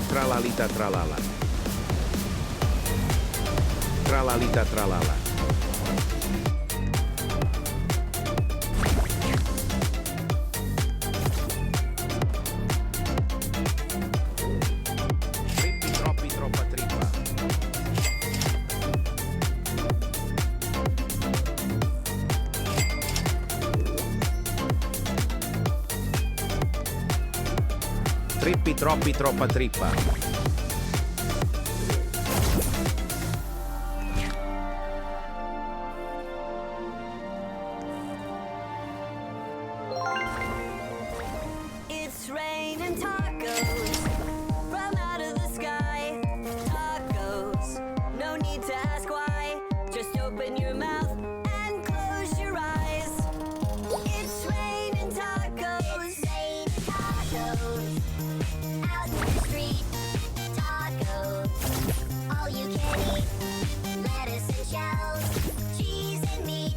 Tralalita tralala. Tralalita tralala. Trippi troppi troppa trippa. Trippi troppi troppa trippa. It's raining tacos from out of the sky. Tacos, no need to ask why. Just open your mouth and close your eyes. It's raining tacos. It's raining tacos. Out in the street, tacos. All you can eat. Lettuce and shells, cheese and meat.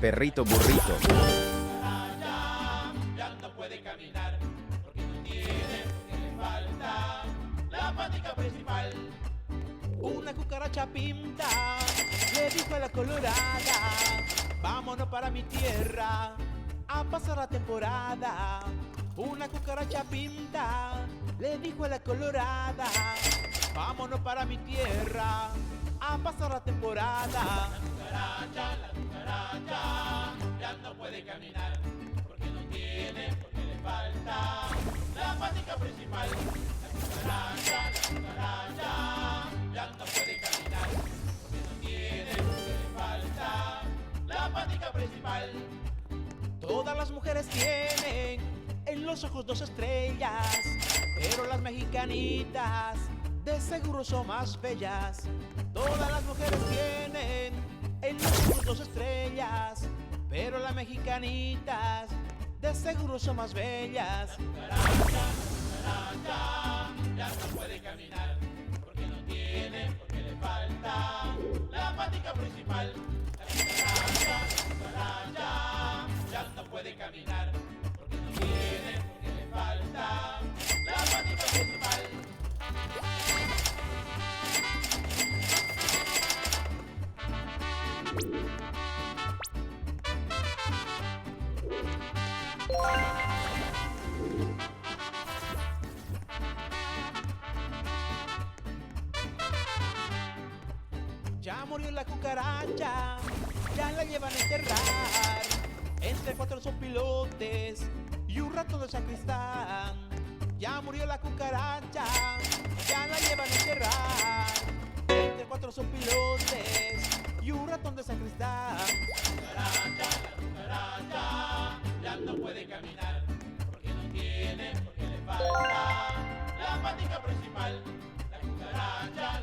Perrito burrito. Perrito burrito. Ya no puede caminar porque no tiene, porque le falta la patica principal. Una cucaracha pinta le dijo a la colorada: vámonos para mi tierra a pasar la temporada. Una cucaracha pinta le dijo a la colorada: vámonos para mi tierra a pasar la temporada. La cucaracha ya no puede caminar porque no tiene, porque le falta la patica principal. La cucaracha ya no puede caminar porque no tiene, porque le falta la patica principal. Todas las mujeres tienen en los ojos dos estrellas, pero las mexicanitas de seguro son más bellas. Todas las mujeres tienen en los ojos dos estrellas, pero las mexicanitas de seguro son más bellas. La cucaracha ya no puede caminar porque no tiene, porque le falta la patica principal. La cucaracha ya no puede caminar porque no tiene, porque le falta la patica principal. Ya murió la cucaracha, ya la llevan a enterrar entre cuatro sopilotes y un ratón de sacristán. Ya murió la cucaracha, ya la llevan a enterrar entre cuatro sopilotes y un ratón de sacristán. La cucaracha ya no puede caminar porque no tiene, porque le falta la patica principal. La cucaracha ya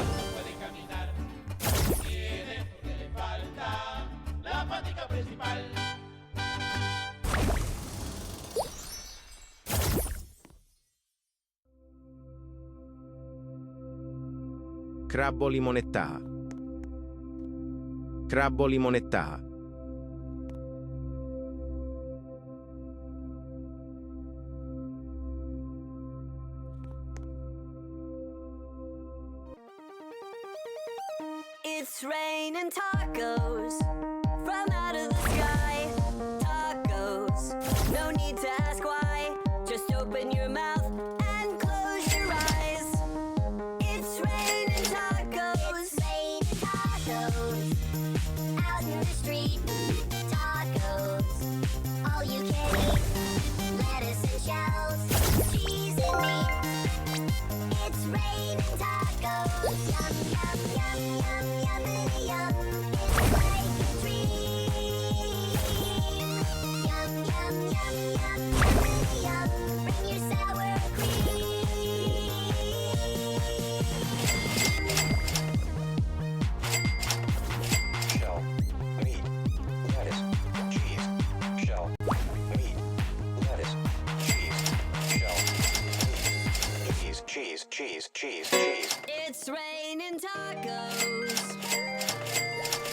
no puede caminar porque no tiene, porque le falta la patica principal. principal. Crabbo limonetta. Crabbo limonetta. It's raining tacos from out of the sky. Tacos, no need to ask why. Just open your mouth and close your eyes. It's raining tacos. Rain tacos out in the street. Tacos, all you can eat. Lettuce and shells, cheese and meat. It's raining tacos. Yum yum yum yum yummity yum. It's like a dream. Yum yum yum yum yummity yum. Bring your sour cream. Shell, meat, lettuce, cheese, shell, meat, lettuce, cheese, shell, meat, cheese. It's raining tacos.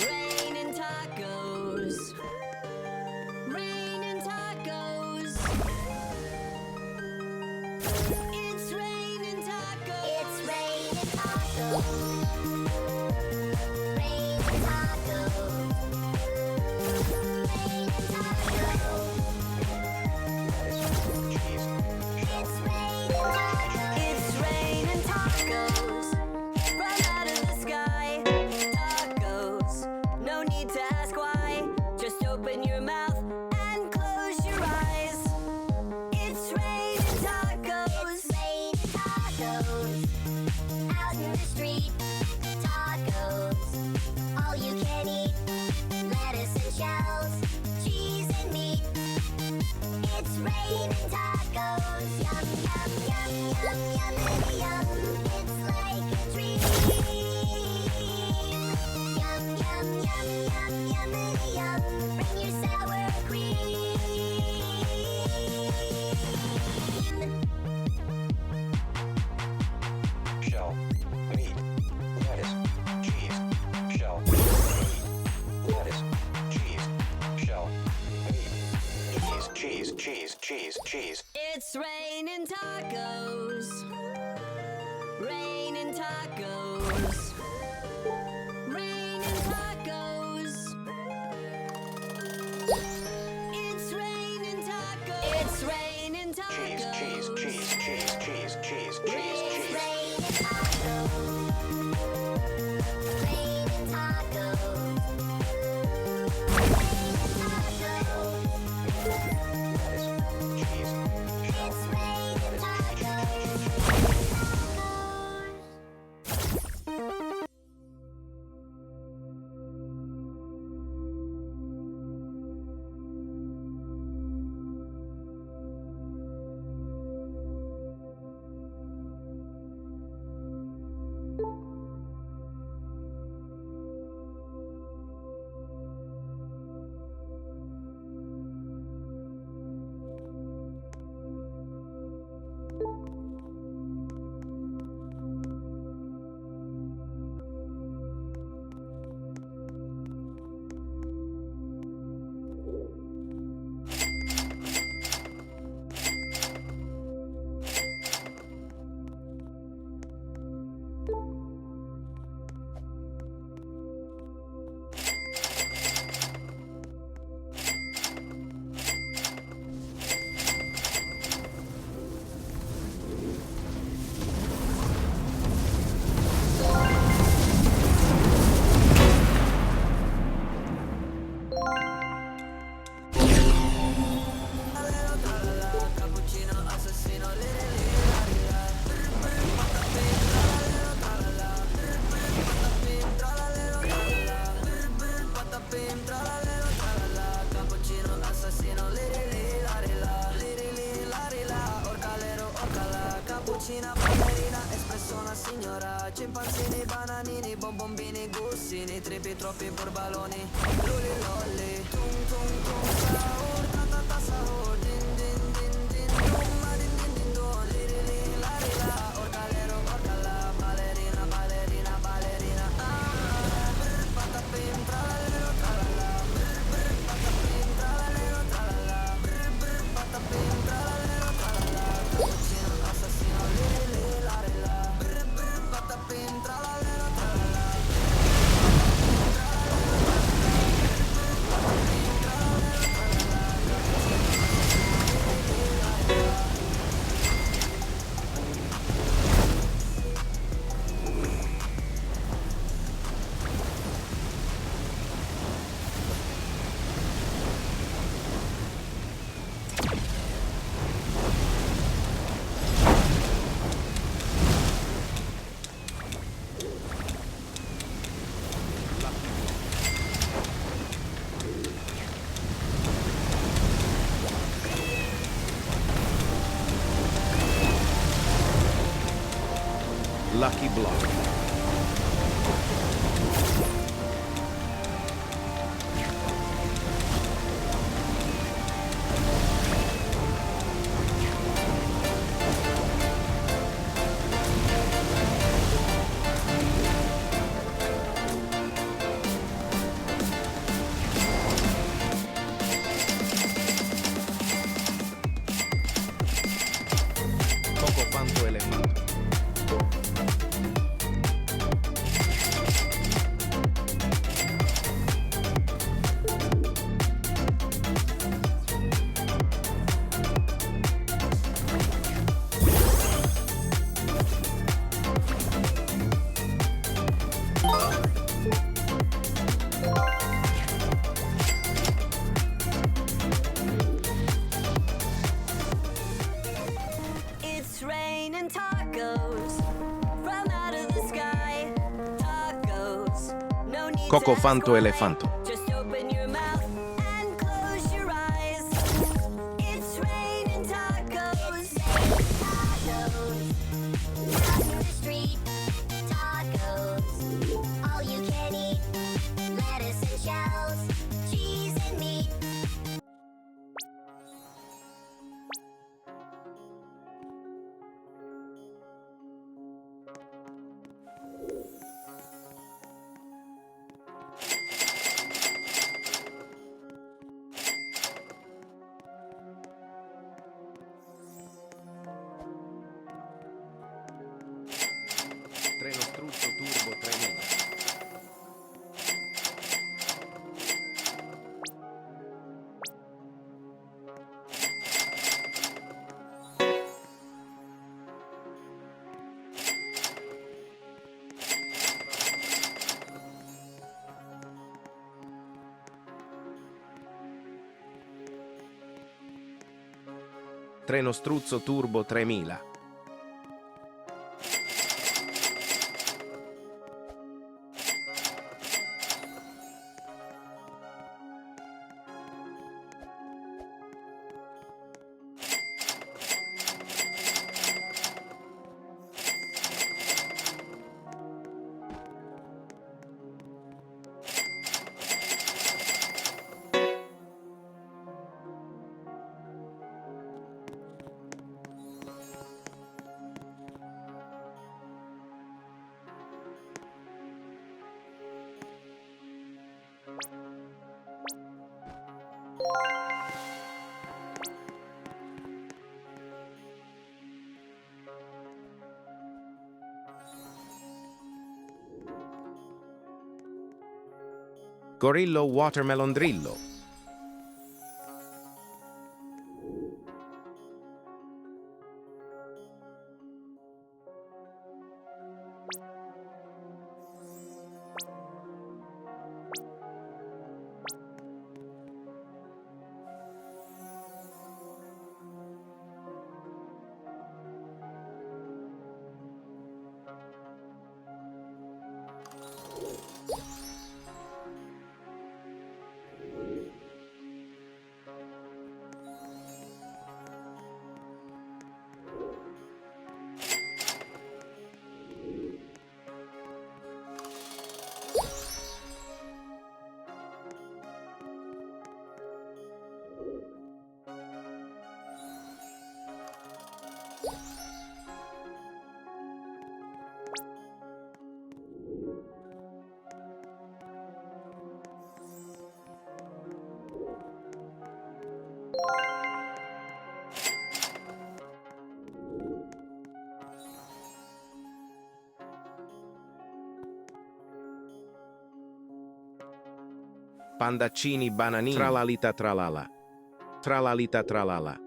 Raining tacos. Raining tacos. It's raining tacos. It's raining tacos. Raining tacos. Raining tacos. Cheese, It's raining tacos. It's raining tacos from out of the sky. Tacos, no need to ask why. Just open your mouth and close your eyes. It's raining tacos. Rain tacos out in the street. Tacos, all you can eat. Lettuce and shells, cheese and meat. It's raining tacos. Yum yum yum yum yummity yum. It's like a dream. Yum yum yum yum yummity yum. Bring your sour cream. shell, meat, lettuce, cheese, shell, meat, lettuce, cheese, shell, meat, cheese. It's raining tacos. Raining tacos. Raining tacos. It's raining tacos. It's raining tacos. Cheese. It's raining tacos. Raining tacos. Raining tacos. It's raining tacos. Cucina, ballerina, espresso una signora. Scimpanzini, bananini, bombombini, gussini. Trippi, troppi, borbaloni. Luli, lolli. Lucky block. Coco fanto elefanto. It's raining tacos from out of the sky. Tacos, no need Coco to fanto ask why. elefanto. Just open your mouth and close your eyes. It's raining tacos. Tacos, out in the street. Tacos, all you can eat. Lettuce and shells, cheese and meat. Treno struzzo turbo 3000. Treno struzzo turbo 3000. Gorillo watermelon drillo. Pandaccini bananini. Tralalita tralala. Tralalita tralala.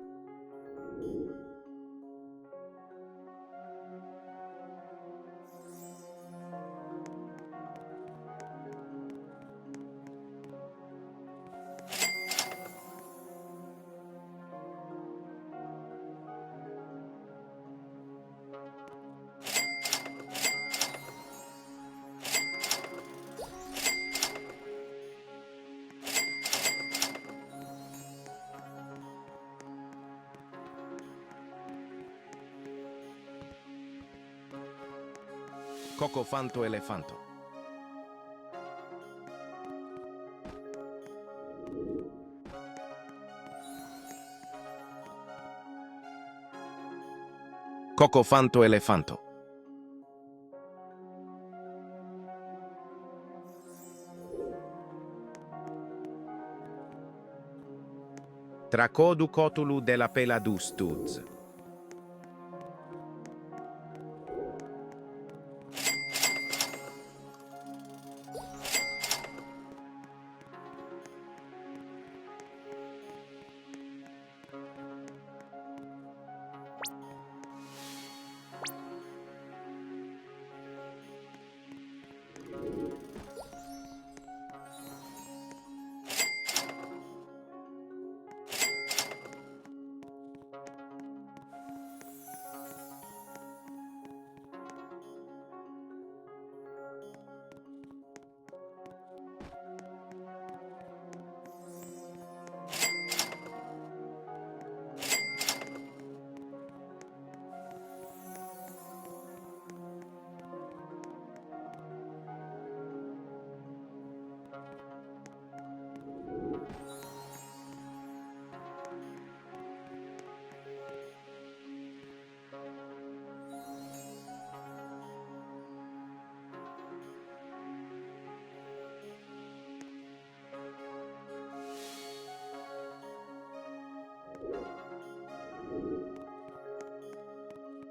Cocofanto elefanto. Cocofanto elefanto. Tracodu cotulu de la pela dustuz.